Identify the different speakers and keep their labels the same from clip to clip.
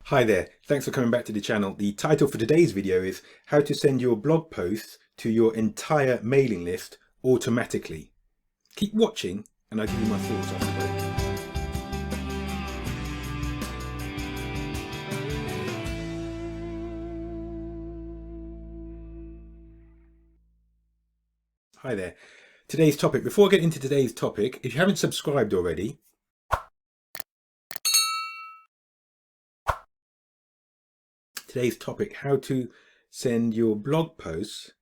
Speaker 1: Hi there, thanks for coming back to the channel. The title for today's video is how to send your blog posts to your entire mailing list automatically. Keep watching and I'll give you my thoughts after the break. Hi there. Today's topic, before I get into today's topic, if you haven't subscribed already, today's topic, how to send your blog posts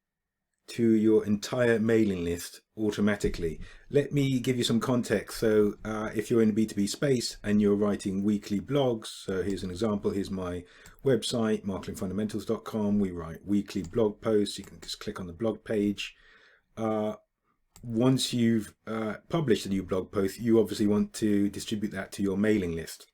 Speaker 1: to your entire mailing list automatically. Let me give you some context. So if you're in the B2B space and you're writing weekly blogs, so here's an example. Here's my website, marketingfundamentals.com. We write weekly blog posts. You can just click on the blog page. Once you've published a new blog post, you obviously want to distribute that to your mailing list.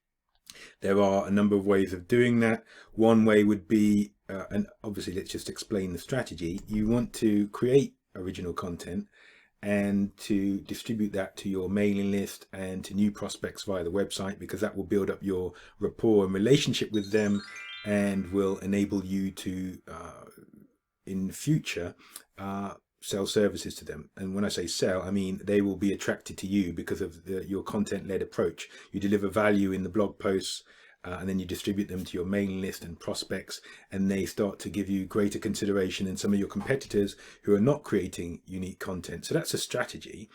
Speaker 1: There are a number of ways of doing that. One way would be, and obviously let's just explain the strategy. You want to create original content and to distribute that to your mailing list and to new prospects via the website, because that will build up your rapport and relationship with them and will enable you to, in future, sell services to them. And when I say sell, I mean they will be attracted to you because of your content-led approach. You deliver value in the blog posts and then you distribute them to your mailing list and prospects, and they start to give you greater consideration than some of your competitors who are not creating unique content. So that's a strategy.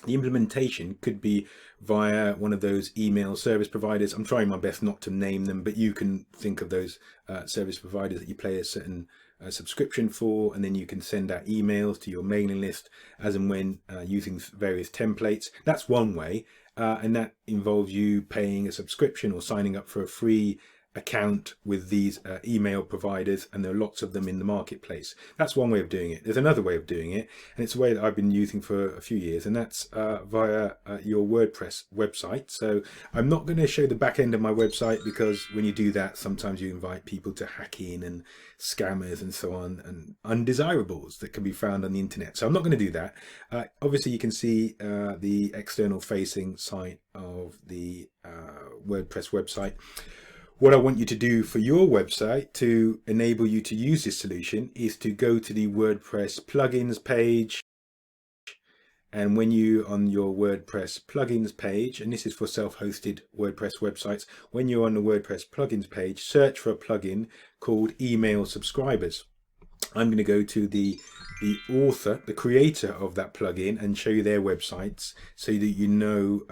Speaker 1: The implementation could be via one of those email service providers. I'm trying my best not to name them, but you can think of those service providers that you pay a certain subscription for, and then you can send out emails to your mailing list as and when using various templates. That's one way, and that involves you paying a subscription or signing up for a free account with these email providers, and there are lots of them in the marketplace. That's one way of doing it. There's another way of doing it, and it's a way that I've been using for a few years, and that's via your WordPress website. So I'm not going to show the back end of my website, because when you do that, sometimes you invite people to hack in, and scammers and so on, and undesirables that can be found on the internet. So I'm not going to do that. Obviously you can see the external facing site of the WordPress website. What I want you to do for your website to enable you to use this solution is to go to the WordPress plugins page. And when you on your WordPress plugins page, and this is for self-hosted WordPress websites, when you're on the WordPress plugins page, search for a plugin called Email Subscribers. I'm going to go to the author, the creator of that plugin, and show you their websites so that you know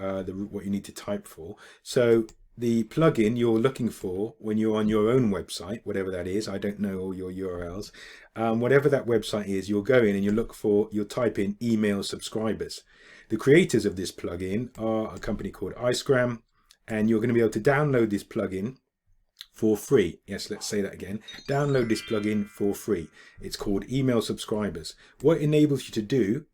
Speaker 1: what you need to type for. So the plugin you're looking for when you're on your own website, whatever that is, I don't know all your URLs, whatever that website is, you'll go in and you'll type in Email Subscribers. The creators of this plugin are a company called Icegram, and you're going to be able to download this plugin for free. Yes, let's say that again. Download this plugin for free. It's called Email Subscribers. What it enables you to do,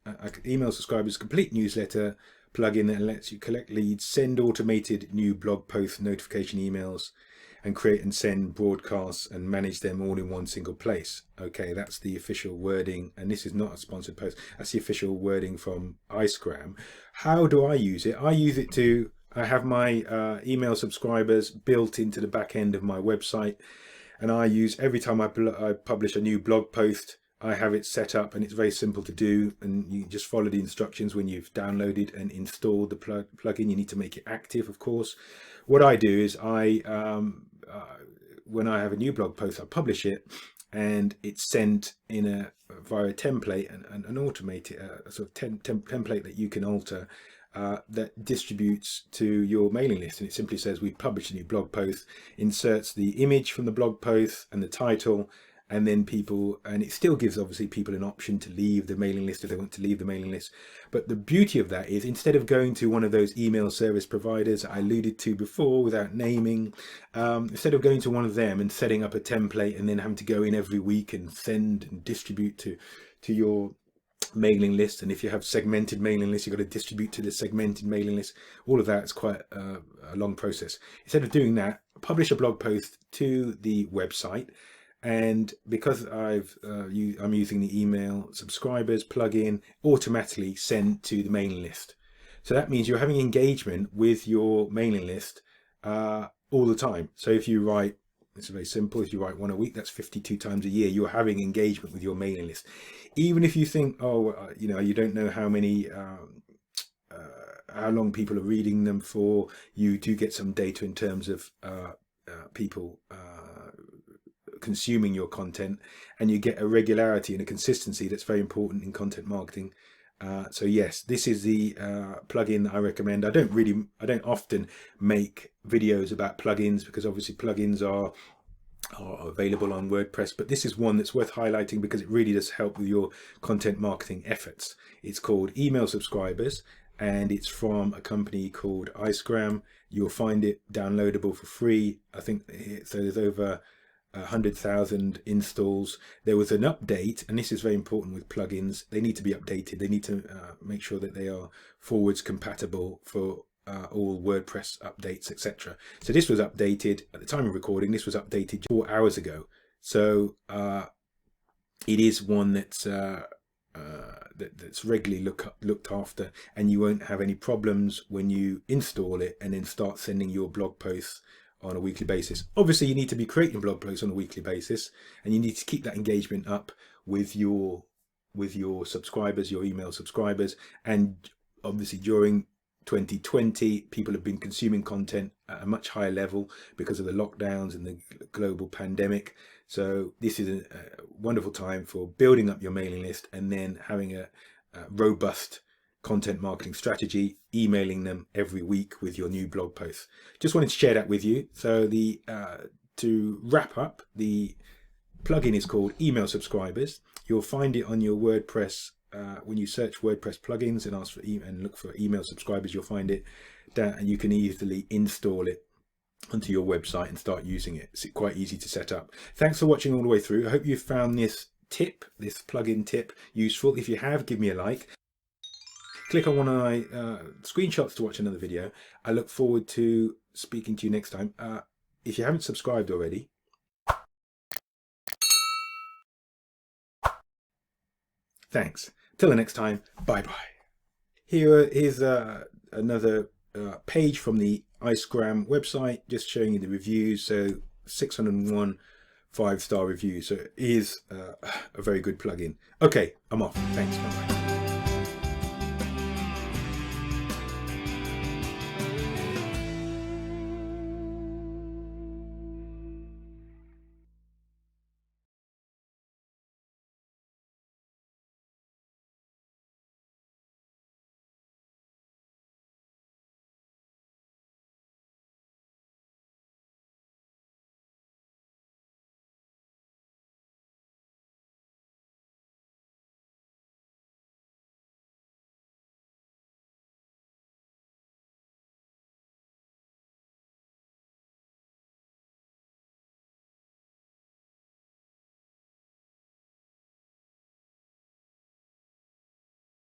Speaker 1: Email Subscribers, complete newsletter plugin that lets you collect leads, send automated new blog post notification emails, and create and send broadcasts and manage them all in one single place. Okay, that's the official wording, and this is not a sponsored post. That's the official wording from Icegram. How do I use it? I use it to, I have my email subscribers built into the back end of my website, and I use, every time I publish a new blog post, I have it set up, and it's very simple to do, and you just follow the instructions when you've downloaded and installed the plugin. You need to make it active, of course. What I do is when I have a new blog post, I publish it, and it's sent in via a template, and an automated sort of template that you can alter, that distributes to your mailing list. And it simply says we've published a new blog post, inserts the image from the blog post and the title, and then and it still gives obviously people an option to leave the mailing list if they want to leave the mailing list. But the beauty of that is, instead of going to one of those email service providers I alluded to before without naming, instead of going to one of them and setting up a template and then having to go in every week and send and distribute to your mailing list, and if you have segmented mailing lists, you've got to distribute to the segmented mailing list. All of that is quite a long process. Instead of doing that, publish a blog post to the website. And because I'm using the Email Subscribers plugin, automatically sent to the mailing list. So that means you're having engagement with your mailing list all the time. So if you write It's very simple. If you write one a week, that's 52 times a year. You're having engagement with your mailing list. Even if you think, oh, you don't know how many, how long people are reading them for, you do get some data in terms of people consuming your content, and you get a regularity and a consistency that's very important in content marketing. So yes, this is the plugin that I recommend. I don't often make videos about plugins because obviously plugins are available on WordPress, but this is one that's worth highlighting because it really does help with your content marketing efforts. It's called Email Subscribers, and it's from a company called Icegram. You'll find it downloadable for free. I think so. There's over 100,000 installs. There was an update, and this is very important with plugins. They need to be updated. They need to make sure that they are forwards compatible for all WordPress updates, etc. So this was updated at the time of recording. This was updated 4 hours ago. So it is one that's that's regularly looked after, and you won't have any problems when you install it and then start sending your blog posts on a weekly basis. Obviously, you need to be creating blog posts on a weekly basis, and you need to keep that engagement up with your subscribers, your email subscribers. And obviously during 2020, people have been consuming content at a much higher level because of the lockdowns and the global pandemic. So this is a wonderful time for building up your mailing list and then having a robust content marketing strategy, emailing them every week with your new blog posts. Just wanted to share that with you. So to wrap up, the plugin is called Email Subscribers. You'll find it on your WordPress. When you search WordPress plugins and ask for and look for Email Subscribers, you'll find it down, and you can easily install it onto your website and start using it. It's quite easy to set up. Thanks for watching all the way through. I hope you found this plugin tip useful. If you have, give me a like. Click on one of my screenshots to watch another video. I look forward to speaking to you next time. If you haven't subscribed already, thanks. Till the next time, bye-bye. Here's another page from the Icegram website, just showing you the reviews. So 601 5-star reviews. So it is a very good plugin. Okay, I'm off. Thanks. Bye-bye.